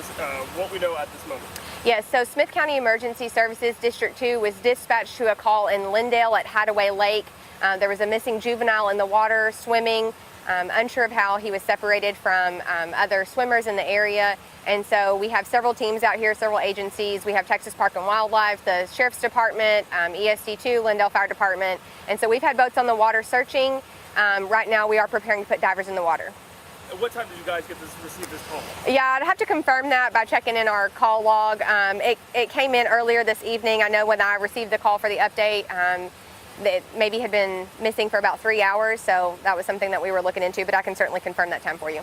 what we know at this moment. Yes, so Smith County Emergency Services District 2 was dispatched to a call in Lindale at Hideaway Lake. There was a missing juvenile in the water swimming, unsure of how he was separated from other swimmers in the area. And so we have several teams out here, several agencies. We have Texas Park and Wildlife, the Sheriff's Department, ESD2, Lindale Fire Department. And so we've had boats on the water searching. Right now we are preparing to put divers in the water. What time did you guys receive this call? Yeah, I'd have to confirm that by checking in our call log. It came in earlier this evening. I know when I received the call for the update, that maybe had been missing for about 3 hours, so that was something that we were looking into, but I can certainly confirm that time for you.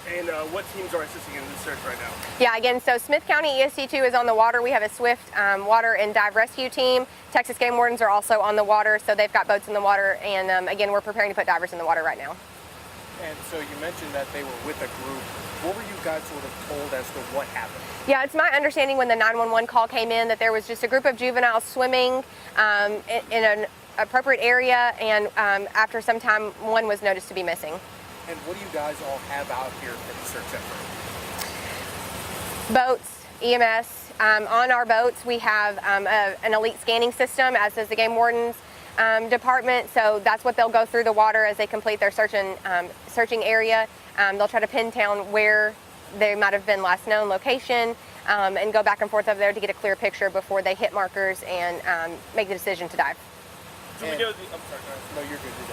And what teams are assisting in this search right now? Yeah, again, so Smith County ESD2 is on the water. We have a swift water and dive rescue team. Texas Game Wardens are also on the water, so they've got boats in the water, and again, we're preparing to put divers in the water right now. And so you mentioned that they were with a group. What were you guys sort of told as to what happened? Yeah, it's my understanding when the 911 call came in that there was just a group of juveniles swimming in an appropriate area, and after some time, one was noticed to be missing. And what do you guys all have out here for the search effort? Boats, EMS. On our boats, we have an elite scanning system, as does the Game Wardens department, so that's what they'll go through the water as they complete their searching area. They'll try to pin down where they might have been last known location and go back and forth over there to get a clear picture before they hit markers and make the decision to dive. Do we know the, I'm sorry, no, you're good, you're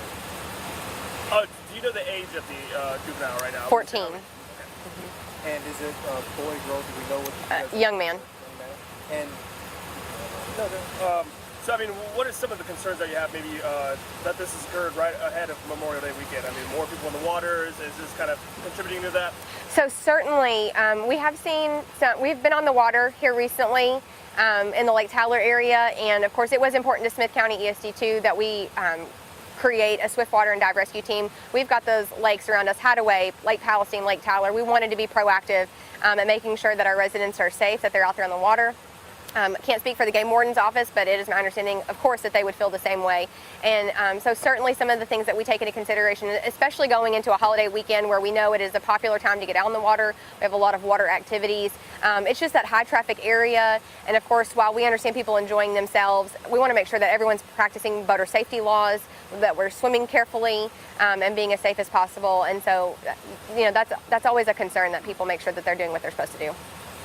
good. Do you know the age of the juvenile right now? 14. Okay. And is it boy, girl? Do we know what? Young man. And so, I mean, what are some of the concerns that you have, maybe that this has occurred right ahead of Memorial Day weekend? I mean, more people in the water, is this kind of contributing to that? So certainly, we have seen, we've been on the water here recently in the Lake Tyler area, and of course it was important to Smith County ESD2 that we create a swift water and dive rescue team. We've got those lakes around us, Hideaway, Lake Palestine, Lake Tyler. We wanted to be proactive at making sure that our residents are safe, that they're out there on the water. Can't speak for the Game Warden's office, but it is my understanding, of course, that they would feel the same way. And so certainly some of the things that we take into consideration, especially going into a holiday weekend where we know it is a popular time to get out in the water, we have a lot of water activities. It's just that high traffic area, and of course, while we understand people enjoying themselves, we want to make sure that everyone's practicing boater safety laws, that we're swimming carefully and being as safe as possible. And so, you know, that's always a concern, that people make sure that they're doing what they're supposed to do.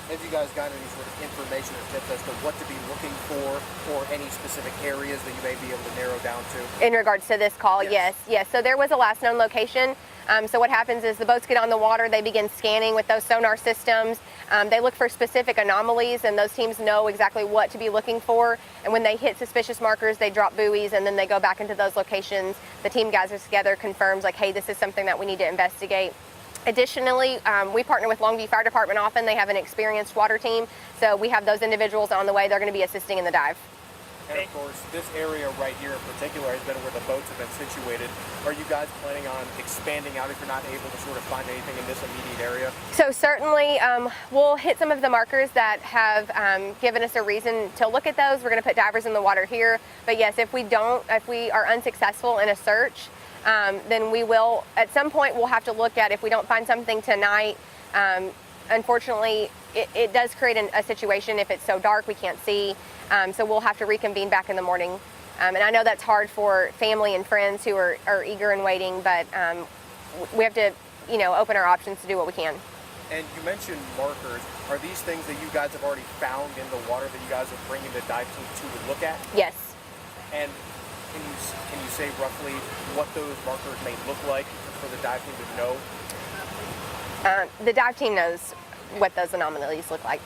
Have you guys got any sort of information or tips as to what to be looking for, or any specific areas that you may be able to narrow down to? In regards to this call, yes. So there was a last known location. So what happens is the boats get on the water, they begin scanning with those sonar systems. They look for specific anomalies, and those teams know exactly what to be looking for. And when they hit suspicious markers, they drop buoys, and then they go back into those locations. The team gathers together, confirms like, hey, this is something that we need to investigate. Additionally, we partner with Longview Fire Department often. They have an experienced water team, so we have those individuals on the way. They're going to be assisting in the dive. And of course, this area right here in particular has been where the boats have been situated. Are you guys planning on expanding out if you're not able to sort of find anything in this immediate area? So certainly, we'll hit some of the markers that have given us a reason to look at those. We're going to put divers in the water here. But yes, if we are unsuccessful in a search, then we will, at some point, we'll have to look at, if we don't find something tonight. Unfortunately, it does create a situation if it's so dark we can't see. So we'll have to reconvene back in the morning. And I know that's hard for family and friends who are eager and waiting, but we have to, you know, open our options to do what we can. And you mentioned markers. Are these things that you guys have already found in the water that you guys are bringing the dive team to look at? Yes. And can you say roughly what those markers may look like for the dive team to know? The dive team knows what those anomalies look like.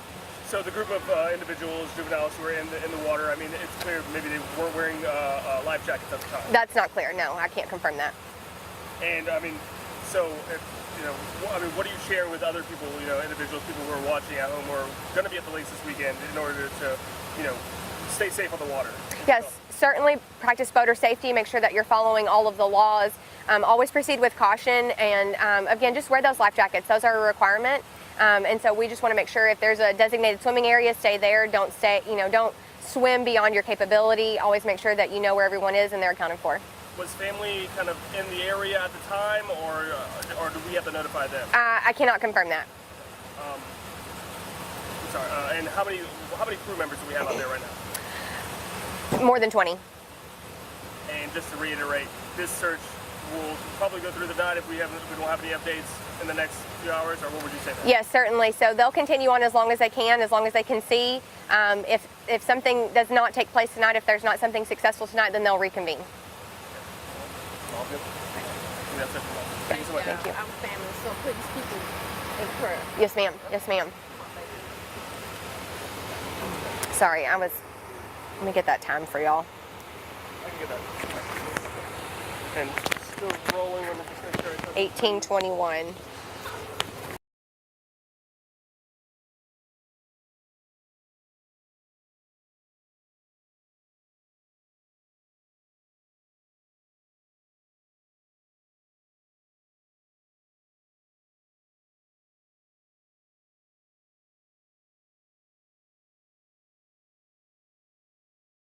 So the group of individuals, juveniles who were in the water, I mean, it's clear maybe they weren't wearing life jackets at the time. That's not clear. No, I can't confirm that. And I mean, so if, you know, I mean, what do you share with other people, you know, individuals, people who are watching at home, who are going to be at the lakes this weekend in order to, you know, stay safe on the water? Yes, certainly practice boater safety. Make sure that you're following all of the laws. Always proceed with caution, and again, just wear those life jackets. Those are a requirement. And so we just want to make sure if there's a designated swimming area, stay there. Don't swim beyond your capability. Always make sure that you know where everyone is and they're accounted for. Was family kind of in the area at the time, or do we have to notify them? I cannot confirm that. And how many crew members do we have out there right now? More than 20. And just to reiterate, this search will probably go through the night if we don't have any updates in the next few hours, or what would you say? Yes, certainly. So they'll continue on as long as they can, as long as they can see. If something does not take place tonight, if there's not something successful tonight, then they'll reconvene. All good. That's it. Thank you so much. Thank you. Our family, so please keep them in prayer. Yes, ma'am. Yes, ma'am. Sorry, let me get that time for y'all. I can get that. And still rolling on the 18:21.